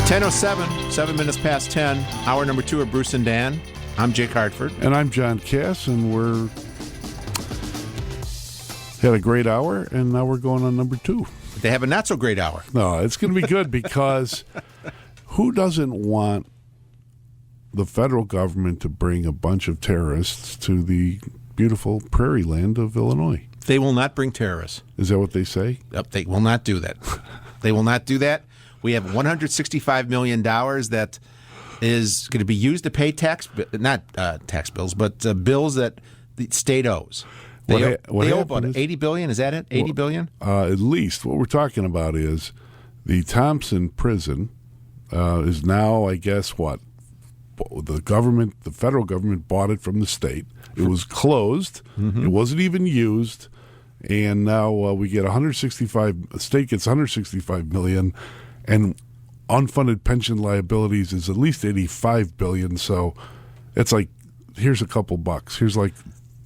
10:07, 7 minutes past 10. Hour number 2 of Bruce and Dan. I'm Jake Hartford. And I'm John Kass, and we're had a great hour, and now we're going on number 2. They have a not-so-great hour. No, it's going to be good because who doesn't want the federal government to bring a bunch of terrorists to the beautiful prairie land of Illinois? They will not bring terrorists. Is that what they say? Yep, they will not do that. They will not do that. We have $165 million that is going to be used to pay not tax bills, but bills that the state owes. They owe about $80 billion. Is that it? $80 billion? At least. What we're talking about is the Thompson prison is now, I guess, what? The federal government bought it from the state. It was closed. Mm-hmm. It wasn't even used. And now we get the state gets $165 million, and unfunded pension liabilities is at least $85 billion. So it's like, here's a couple bucks. Here's like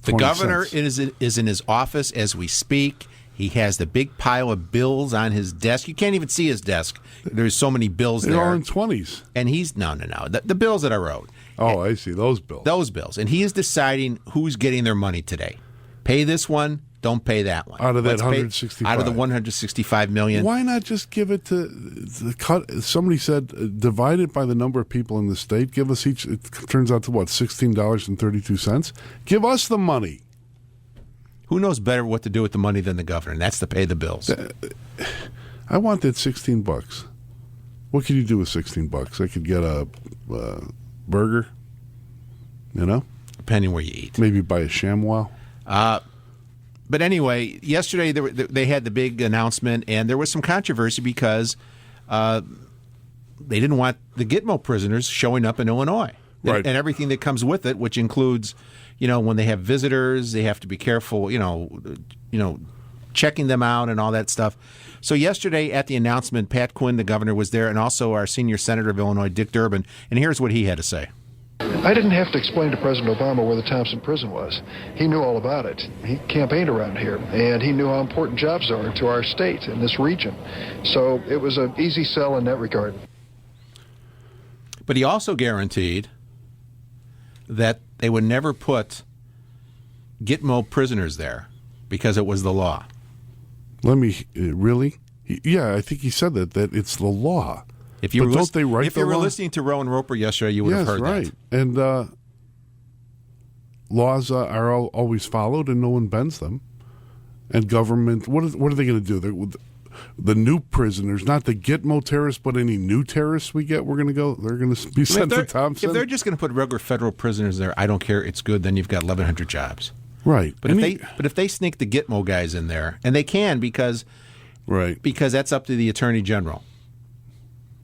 20 The governor cents. is in his office as we speak. He has the big pile of bills on his desk. You can't even see his desk. There's so many bills there. They're all in 20s. And he's, no. The bills that are owed. Oh, I see. Those bills. Those bills. And he is deciding who's getting their money today. Pay this one. Don't pay that one. Out of that 165. Out of the $165 million. Why not just give it to the cut? Somebody said divide it by the number of people in the state. Give us each. It turns out to what, $16.32. Give us the money. Who knows better what to do with the money than the governor? And that's to pay the bills. I want that $16. What can you do with $16? I could get a burger. Depending where you eat. Maybe buy a ShamWow. But anyway, yesterday they had the big announcement, and there was some controversy because they didn't want the Gitmo prisoners showing up in Illinois, right, and everything that comes with it, which includes, when they have visitors, they have to be careful, checking them out and all that stuff. So yesterday at the announcement, Pat Quinn, the governor, was there, and also our senior senator of Illinois, Dick Durbin, and here's what he had to say. I didn't have to explain to President Obama where the Thompson prison was. He knew all about it. He campaigned around here, and he knew how important jobs are to our state and this region. So it was an easy sell in that regard. But he also guaranteed that they would never put Gitmo prisoners there because it was the law. Really? Yeah, I think he said that it's the law. If you were law? listening to Rowan Roper yesterday, you would have heard right. that. And laws are always followed, and no one bends them. And government, what are they going to do? The new prisoners, not the Gitmo terrorists, but any new terrorists we get, they're going to be sent to Thompson. If they're just going to put regular federal prisoners there, I don't care. It's good. Then you've got 1,100 jobs. Right. But if they sneak the Gitmo guys in there, and they can because that's up to the Attorney General.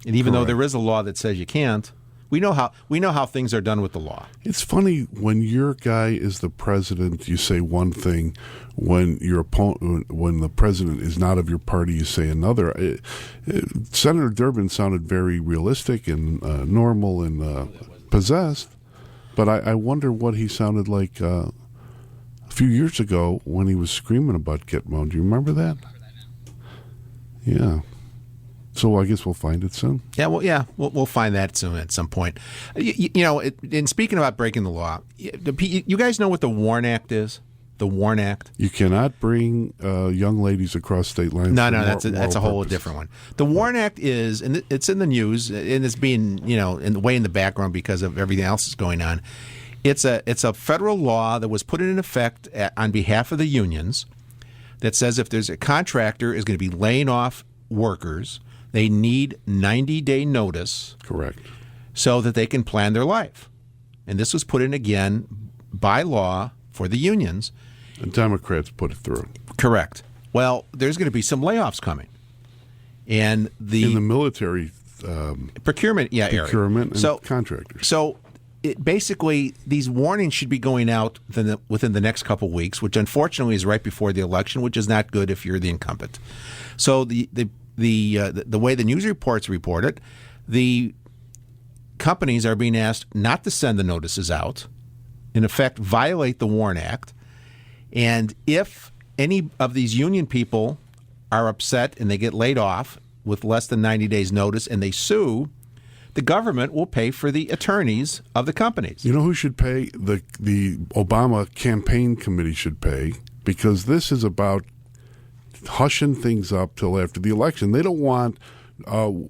And even though there is a law that says you can't, we know how things are done with the law. It's funny when your guy is the president, you say one thing. When when the president is not of your party, you say another. Senator Durbin sounded very realistic and normal and possessed, but I wonder what he sounded like a few years ago when he was screaming about Gitmo. Do you remember that? Yeah. So I guess we'll find it soon. We'll find that soon at some point. In speaking about breaking the law, you guys know what the WARN Act is? The WARN Act? You cannot bring young ladies across state lines. No, that's a whole different one. The WARN Act is, and it's in the news, and it's being way in the background because of everything else that's going on. It's a federal law that was put in effect on behalf of the unions that says if there's a contractor is going to be laying off workers, they need 90-day notice. Correct. So that they can plan their life. And this was put in again by law for the unions. The Democrats put it through. Correct. Well, there's going to be some layoffs coming. And in the military procurement and contractors. So basically, these warnings should be going out within the next couple of weeks, which unfortunately is right before the election, which is not good if you're the incumbent. So the way the news reports report it, the companies are being asked not to send the notices out, in effect violate the WARN Act, and if any of these union people are upset and they get laid off with less than 90 days notice and they sue, the government will pay for the attorneys of the companies. You know who should pay? The Obama campaign committee should pay, because this is about hushing things up till after the election. They don't want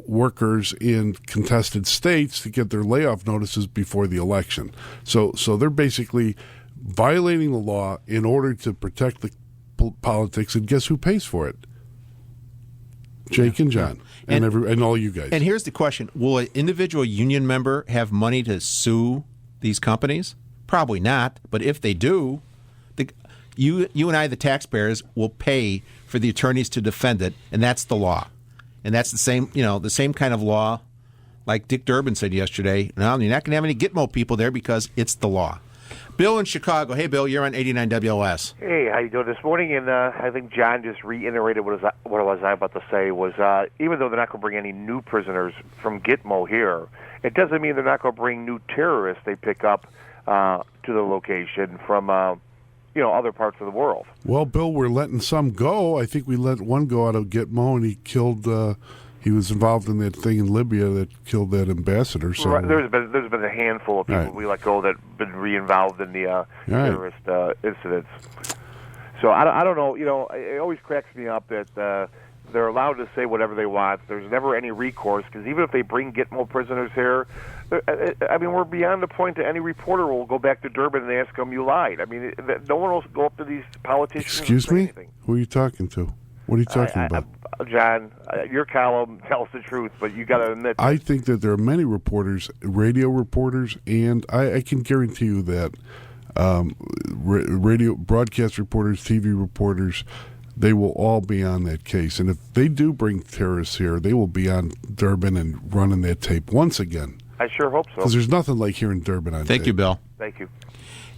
workers in contested states to get their layoff notices before the election. So they're basically violating the law in order to protect the politics, and guess who pays for it? Jake and John and all you guys. And here's the question: will an individual union member have money to sue these companies? Probably not. But if they do, you and I, the taxpayers, will pay for the attorneys to defend it, and that's the law. And that's the same kind of law, like Dick Durbin said yesterday. No, you're not going to have any Gitmo people there because it's the law. Bill in Chicago. Hey, Bill, you're on 89 WLS. Hey, how you doing this morning? And I think John just reiterated what I was about to say was even though they're not going to bring any new prisoners from Gitmo here, it doesn't mean they're not going to bring new terrorists they pick up to the location from other parts of the world. Well, Bill, we're letting some go. I think we let one go out of Gitmo, and he killed. He was involved in that thing in Libya that killed that ambassador. So right. There's been a handful of people we let go that have been re-involved in the terrorist incidents. So I don't know. It always cracks me up that they're allowed to say whatever they want. There's never any recourse, because even if they bring Gitmo prisoners here, we're beyond the point that any reporter will go back to Durbin and ask them, you lied. I mean, no one will go up to these politicians. Excuse me? Anything. Who are you talking to? What are you talking about? John, your column tells the truth, but you got to admit. I think that there are many reporters, radio reporters, and I can guarantee you that radio broadcast reporters, TV reporters, they will all be on that case. And if they do bring terrorists here, they will be on Durbin and running that tape once again. I sure hope so. Because there's nothing like hearing Durbin on tape. Thank you, Bill. Thank you.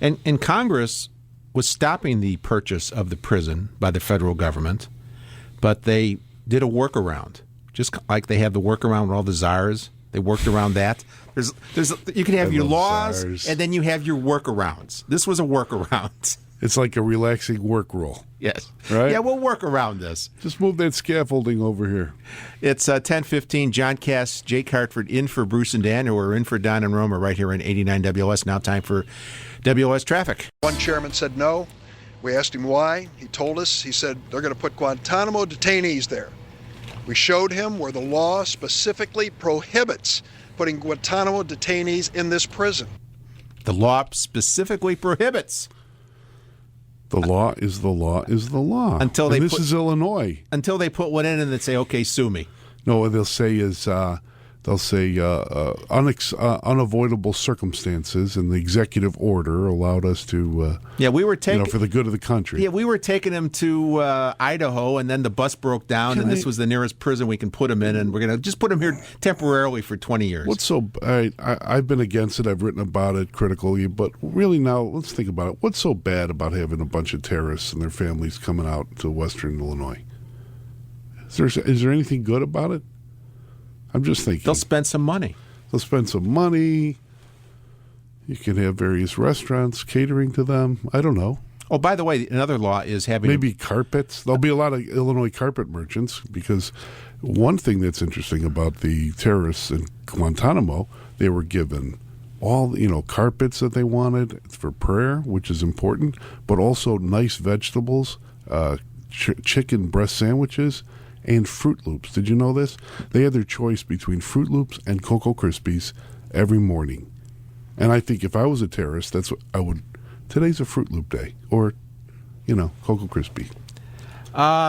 And Congress was stopping the purchase of the prison by the federal government, but they did a workaround, just like they have the workaround with all the czars. They worked around that. You can have your laws, czars, and then you have your workarounds. This was a workaround. It's like a relaxing work rule. Yes. Right? Yeah, we'll work around this. Just move that scaffolding over here. It's 10:15. John Kass, Jake Hartford in for Bruce and Dan, who are in for Don and Roma right here in 89 WLS. Now time for WLS traffic. One chairman said no. We asked him why. He told us. He said they're going to put Guantanamo detainees there. We showed him where the law specifically prohibits putting Guantanamo detainees in this prison. The law specifically prohibits. The law is the law is the law. Until this is Illinois. Until they put one in and they say, okay, sue me. No, what they'll say is unavoidable circumstances, and the executive order allowed us to. We were taking for the good of the country. Yeah, we were taking him to Idaho, and then the bus broke down, this was the nearest prison we can put him in, and we're going to just put him here temporarily for 20 years. I've been against it. I've written about it critically, but really now let's think about it. What's so bad about having a bunch of terrorists and their families coming out to Western Illinois? Is there anything good about it? I'm just thinking. They'll spend some money. You can have various restaurants catering to them. I don't know. Oh, by the way, another law is having... Maybe carpets. There'll be a lot of Illinois carpet merchants, because one thing that's interesting about the terrorists in Guantanamo, they were given all, carpets that they wanted for prayer, which is important, but also nice vegetables, chicken breast sandwiches, and Fruit Loops. Did you know this? They had their choice between Fruit Loops and Cocoa Krispies every morning. And I think if I was a terrorist, that's what I would. Today's a Fruit Loop day, or, Cocoa Krispie.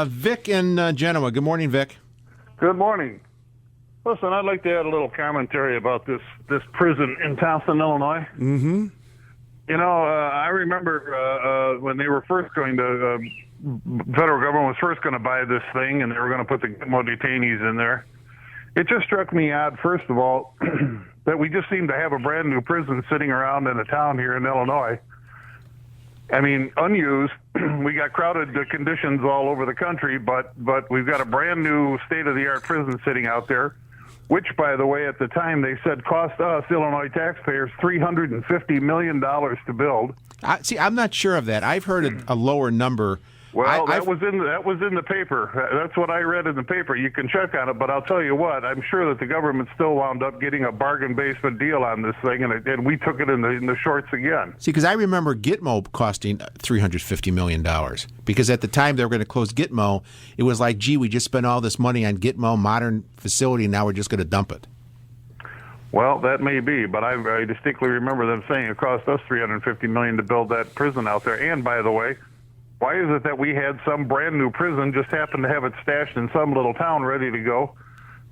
Vic in Genoa. Good morning, Vic. Good morning. Listen, I'd like to add a little commentary about this prison in Towson, Illinois. Mm-hmm. I remember when they were first going to. Federal government was first going to buy this thing, and they were going to put the Gitmo detainees in there. It just struck me odd, first of all, that we just seem to have a brand new prison sitting around in a town here in Illinois. I mean, unused. We got crowded conditions all over the country, but we've got a brand new state-of-the-art prison sitting out there, which, by the way, at the time they said cost us, Illinois taxpayers, $350 million to build. I'm not sure of that. I've heard a lower number Well, that was in the paper. That's what I read in the paper. You can check on it, but I'll tell you what. I'm sure that the government still wound up getting a bargain basement deal on this thing, and we took it in the shorts again. See, because I remember Gitmo costing $350 million. Because at the time they were going to close Gitmo, it was like, gee, we just spent all this money on Gitmo, modern facility, and now we're just going to dump it. Well, that may be, but I distinctly remember them saying it cost us $350 million to build that prison out there. And by the way, why is it that we had some brand new prison just happened to have it stashed in some little town ready to go?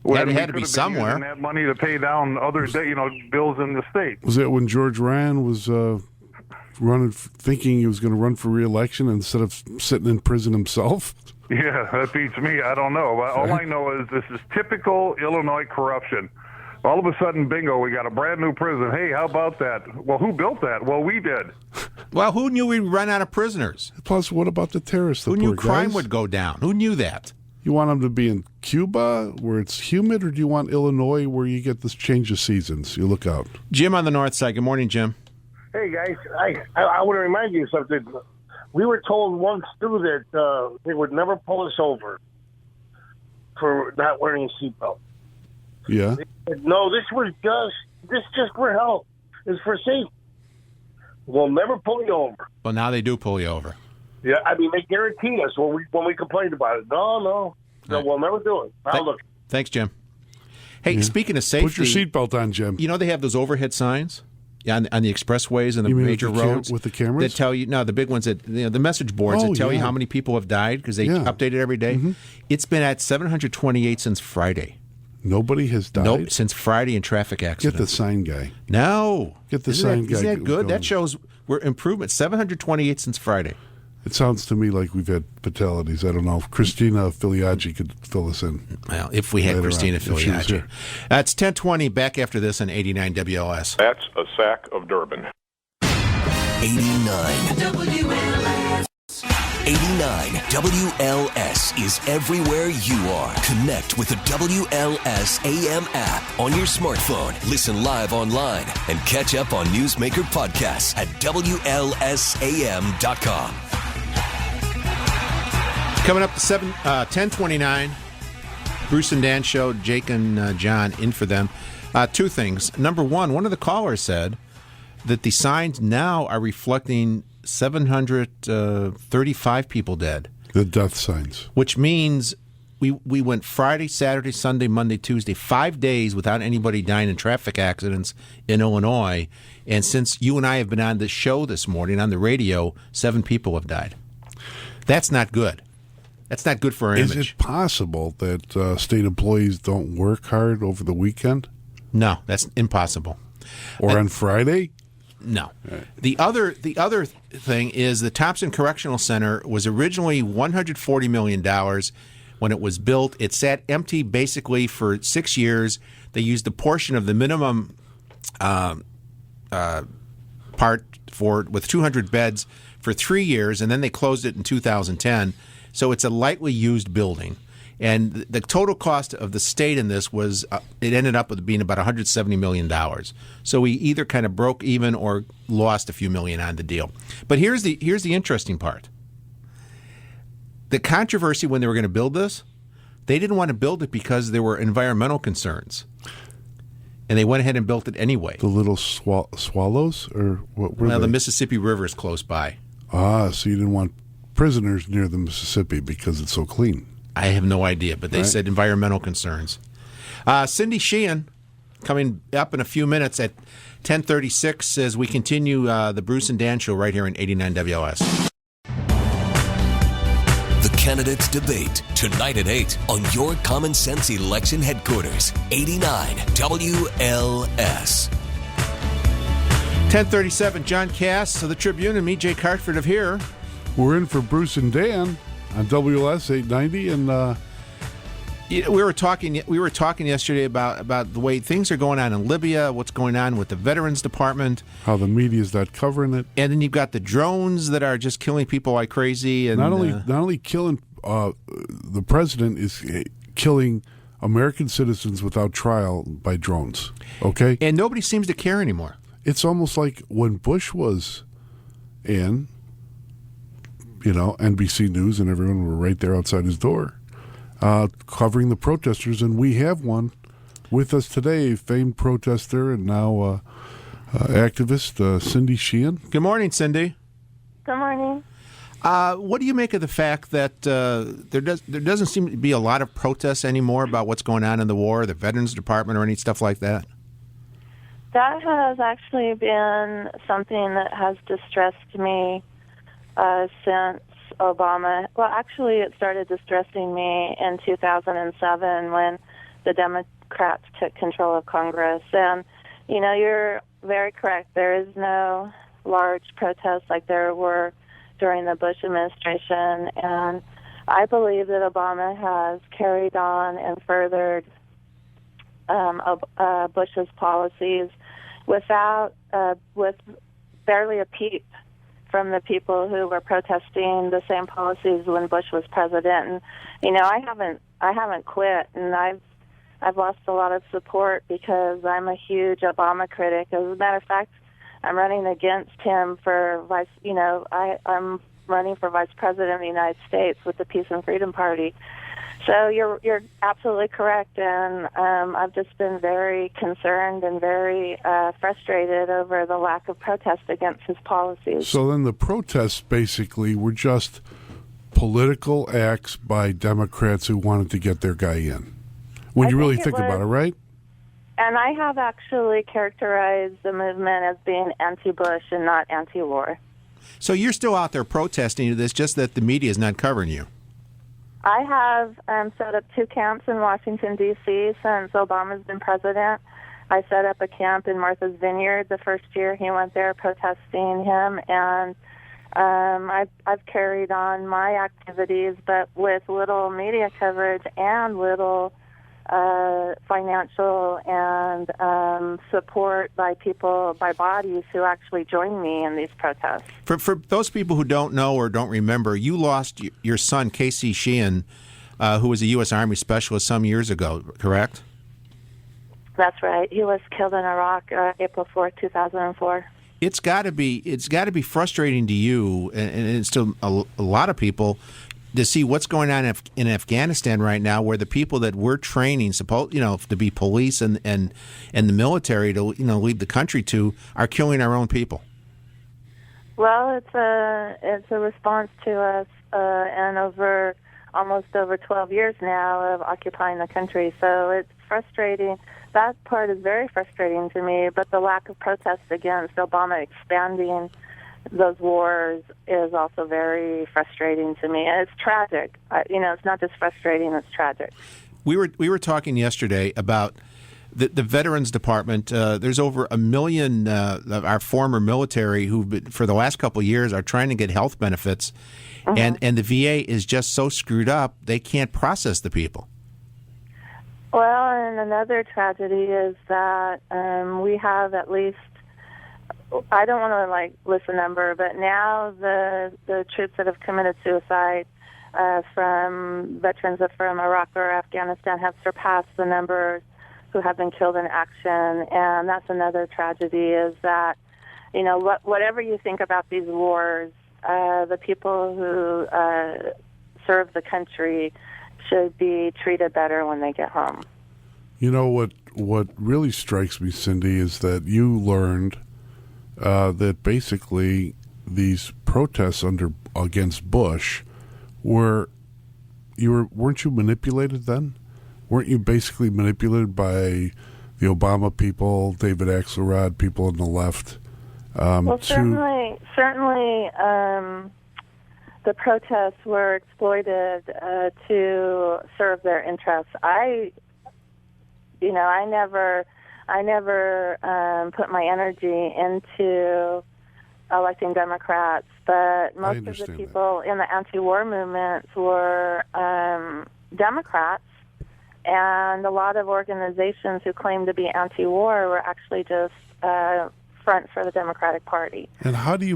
Yeah, it had to be somewhere. Using that money to pay down other, bills in the state. Was that when George Ryan was thinking he was going to run for re-election instead of sitting in prison himself? Yeah, that beats me. I don't know. All I know is this is typical Illinois corruption. All of a sudden, bingo, we got a brand new prison. Hey, how about that? Well, who built that? Well, we did. Well, who knew we'd run out of prisoners? Plus, what about the terrorists? Who knew crime would go down? Who knew that? You want them to be in Cuba, where it's humid, or do you want Illinois, where you get this change of seasons? You look out. Jim on the north side. Good morning, Jim. Hey, guys. I want to remind you of something. We were told once, too, that they would never pull us over for not wearing a seatbelt. Yeah. No, this just for health. It's for safety. We'll never pull you over. Well, now they do pull you over. Yeah, I mean, they guaranteed us when we complained about it. No, Right. we'll never do it. Now look. Thanks, Jim. Hey, speaking of safety, put your seatbelt on, Jim. You know they have those overhead signs on the expressways and the major roads with the cameras that tell you. No, the big ones that the message boards that tell you how many people have died because they update it every day. Mm-hmm. It's been at 728 since Friday. Nobody has died? Nope, since Friday in traffic accidents. Get the sign guy. No. Get the sign guy. Isn't that good? That shows we're improvement. 728 since Friday. It sounds to me like we've had fatalities. I don't know if Christina Filiaggi could fill us in. Well, if we had Christina Filiaggi. That's 10:20. Back after this on 89 WLS. That's a sack of Durban. 89 WLS. 89 WLS is everywhere you are. Connect with the WLS AM app on your smartphone. Listen live online and catch up on Newsmaker podcasts at WLSAM.com. Coming up to 10:29. Bruce and Dan show. Jake and John in for them. Two things. Number one of the callers said that the signs now are reflecting 735 people dead. The death signs. Which means we went Friday, Saturday, Sunday, Monday, Tuesday, 5 days without anybody dying in traffic accidents in Illinois. And since you and I have been on the show this morning on the radio, 7 people have died. That's not good. That's not good for our image. Is it possible that state employees don't work hard over the weekend? No, that's impossible. Or on Friday? No. Right. The other thing is the Thompson Correctional Center was originally $140 million when it was built. It sat empty basically for 6 years. They used a portion of the minimum part with 200 beds for 3 years, and then they closed it in 2010. So it's a lightly used building. And the total cost of the state in this was, it ended up with being about $170 million. So we either kind of broke even or lost a few million on the deal. But here's the interesting part. The controversy when they were going to build this, they didn't want to build it because there were environmental concerns. And they went ahead and built it anyway. The little swallows? Or what were they? The Mississippi River is close by. Ah, so you didn't want prisoners near the Mississippi because it's so clean. I have no idea, but they said environmental concerns. Cindy Sheehan coming up in a few minutes at 10:36 as we continue the Bruce and Dan show right here in 89 WLS. The Candidates Debate, tonight at 8 on your Common Sense Election Headquarters, 89 WLS. 10:37, John Kass of the Tribune and me, Jake Hartford of here. We're in for Bruce and Dan on WLS 890, and we were talking yesterday about the way things are going on in Libya, what's going on with the Veterans Department, how the media's not covering it, and then you've got the drones that are just killing people like crazy. And not only killing, the president is killing American citizens without trial by drones. Okay, and nobody seems to care anymore. It's almost like when Bush was in. NBC News and everyone were right there outside his door covering the protesters. And we have one with us today, a famed protester and now activist, Cindy Sheehan. Good morning, Cindy. Good morning. What do you make of the fact that there doesn't seem to be a lot of protests anymore about what's going on in the war, the Veterans Department, or any stuff like that? That has actually been something that has distressed me since Obama. Well, actually, it started distressing me in 2007 when the Democrats took control of Congress. And, you're very correct. There is no large protests like there were during the Bush administration. And I believe that Obama has carried on and furthered Bush's policies with barely a peep from the people who were protesting the same policies when Bush was president. And I haven't quit, and I've lost a lot of support because I'm a huge Obama critic. As a matter of fact, I'm running against him for vice. I'm running for vice president of the United States with the Peace and Freedom Party. So you're absolutely correct, and I've just been very concerned and very frustrated over the lack of protest against his policies. So then the protests basically were just political acts by Democrats who wanted to get their guy in. When you really think about it, right? And I have actually characterized the movement as being anti-Bush and not anti-war. So you're still out there protesting this, just that the media is not covering you. I have set up 2 camps in Washington, D.C. since Obama's been president. I set up a camp in Martha's Vineyard the first year he went there protesting him, and I've carried on my activities, but with little media coverage and little financial and support by bodies who actually join me in these protests. For those people who don't know or don't remember, you lost your son, Kass Sheehan, who was a U.S. Army specialist some years ago, correct? That's right. He was killed in Iraq April 4th, 2004. It's got to be frustrating to you, and it's to a lot of people, to see what's going on in Afghanistan right now, where the people that we're training, to be police and the military to lead the country to, are killing our own people. Well, it's a response to us, and almost over 12 years now of occupying the country. So it's frustrating. That part is very frustrating to me. But the lack of protest against Obama expanding those wars is also very frustrating to me, and it's tragic. It's not just frustrating; it's tragic. We were talking yesterday about the Veterans Department. There's over 1 million of our former military who, for the last couple of years, are trying to get health benefits, and the VA is just so screwed up they can't process the people. Well, and another tragedy is that we have at least, I don't want to list a number, but now the troops that have committed suicide from veterans from Iraq or Afghanistan have surpassed the numbers who have been killed in action. And that's another tragedy, is that, whatever you think about these wars, the people who serve the country should be treated better when they get home. What really strikes me, Cindy, is that you learned that basically these protests against Bush weren't you manipulated then? Weren't you basically manipulated by the Obama people, David Axelrod, people on the left? Certainly, the protests were exploited to serve their interests. I never put my energy into electing Democrats, but most of the people in the anti-war movements were Democrats, and a lot of organizations who claimed to be anti-war were actually just front for the Democratic Party. And how do you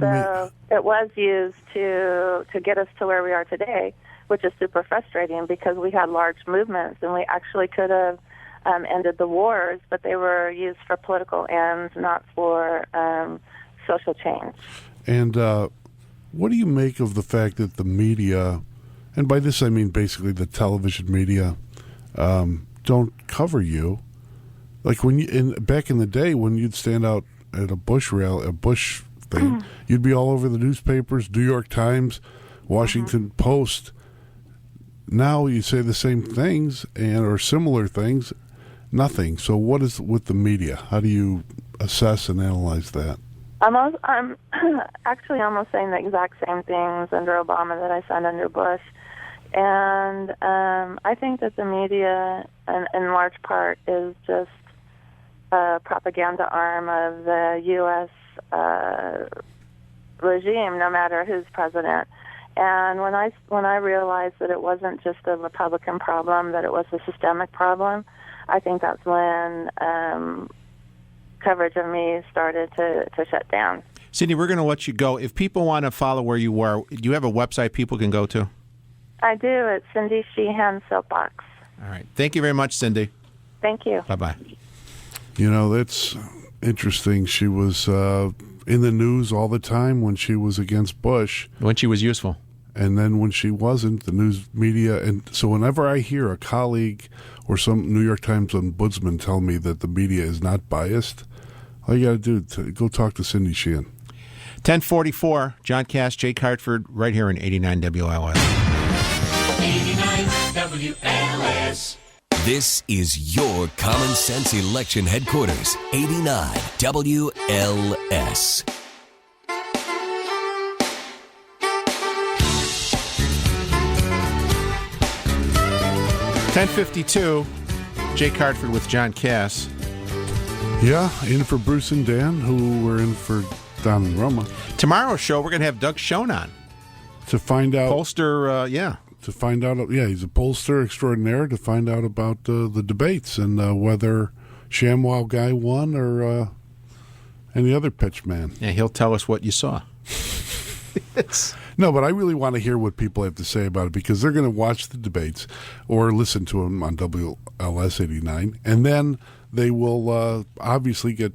it was used to get us to where we are today, which is super frustrating because we had large movements and we actually could have ended the wars, but they were used for political ends, not for social change. And what do you make of the fact that the media, and by this I mean basically the television media, don't cover you? Like back in the day when you'd stand out at a Bush thing, you'd be all over the newspapers, New York Times, Washington Post. Now you say the same things or similar things, nothing. So what is with the media? How do you assess and analyze that? I'm actually almost saying the exact same things under Obama that I said under Bush. And I think that the media, in large part, is just a propaganda arm of the U.S. Regime, no matter who's president. And when I realized that it wasn't just a Republican problem, that it was a systemic problem, I think that's when coverage of me started to shut down. Cindy, we're going to let you go. If people want to follow where you are, do you have a website people can go to? I do. It's Cindy Sheehan Soapbox. All right. Thank you very much, Cindy. Thank you. Bye-bye. You know, that's interesting. She was in the news all the time when she was against Bush. When she was useful. And then when she wasn't, the news media. And so whenever I hear a colleague or some New York Times ombudsman tell me that the media is not biased, all you got to do is go talk to Cindy Sheehan. 1044, John Kass, Jake Hartford, right here in 89 WLS. 89 WLS. This is your Common Sense Election Headquarters, 89 WLS. $10:52, Jake Hartford with John Kass. Yeah, in for Bruce and Dan, who were in for Don and Roma. Tomorrow's show, we're going to have Doug Schoen on. To find out... Pollster, yeah. To find out, he's a pollster extraordinaire, to find out about the debates and whether ShamWow guy won or any other pitch man. Yeah, he'll tell us what you saw. No, but I really want to hear what people have to say about it, because they're going to watch the debates or listen to them on WLS 89, and then they will obviously get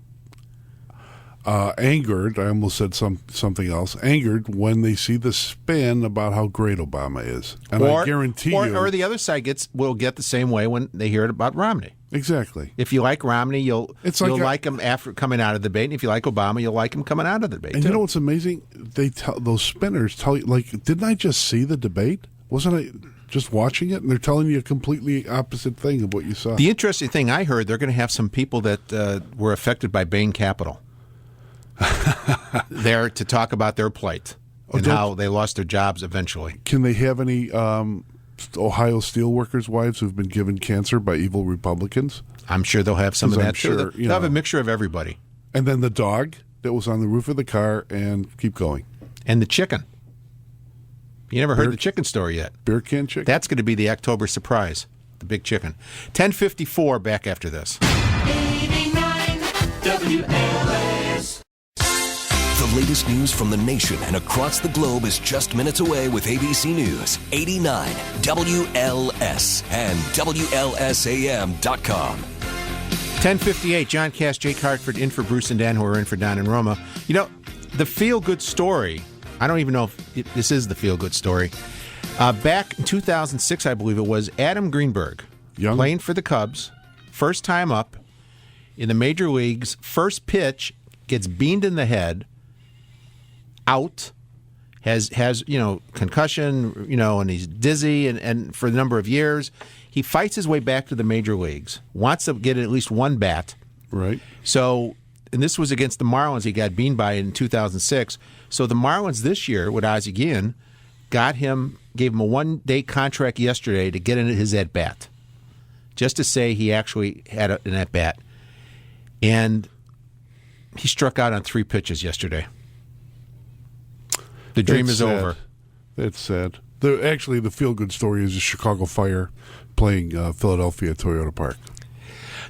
angered. I almost said something else. Angered when they see the spin about how great Obama is, and I guarantee you, or the other side will get the same way when they hear it about Romney. Exactly. If you like Romney, you'll like him after coming out of the debate. And if you like Obama, you'll like him coming out of the debate. And too. You know what's amazing? Those spinners tell you, like, didn't I just see the debate? Wasn't I just watching it? And they're telling you a completely opposite thing of what you saw. The interesting thing I heard, they're going to have some people that were affected by Bain Capital there to talk about their plight and how they lost their jobs eventually. Can they have any Ohio steelworkers' wives who've been given cancer by evil Republicans? I'm sure they'll have some of that too. Sure, they'll have a mixture of everybody. And then the dog that was on the roof of the car, and keep going. And the chicken. You never heard the chicken story yet. Beer can chicken? That's going to be the October surprise, the big chicken. 10:54, back after this. 89 WLS. The latest news from the nation and across the globe is just minutes away with ABC News, 89 WLS and WLSAM.com. 10:58, John Kass, Jake Hartford, in for Bruce and Dan, who are in for Don and Roma. You know, the feel-good story, I don't even know if this is the feel-good story. Back in 2006, I believe it was, Adam Greenberg, playing for the Cubs, first time up in the major leagues, first pitch, gets beamed in the head, out, has concussion, and he's dizzy, and for a number of years. He fights his way back to the major leagues, wants to get at least one bat. Right. So, and this was against the Marlins he got beamed by in 2006. So the Marlins this year, with Ozzie Guillen, gave him a one-day contract yesterday to get in his at-bat, just to say he actually had an at-bat. And he struck out on 3 pitches yesterday. The dream is over. That's sad. The feel-good story is the Chicago Fire playing Philadelphia at Toyota Park.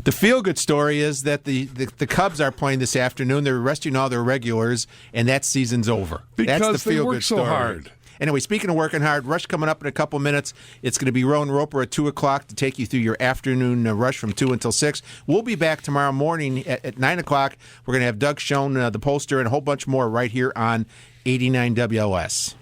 The feel-good story is that the Cubs are playing this afternoon. They're resting all their regulars, and that season's over. Because that's the they feel-good work so story. hard. Anyway, speaking of working hard, Rush coming up in a couple minutes. It's going to be Rowan Roper at 2 o'clock to take you through your afternoon rush from 2 until 6. We'll be back tomorrow morning at 9 o'clock. We're going to have Doug Schoen, the pollster, and a whole bunch more right here on 89 WLS.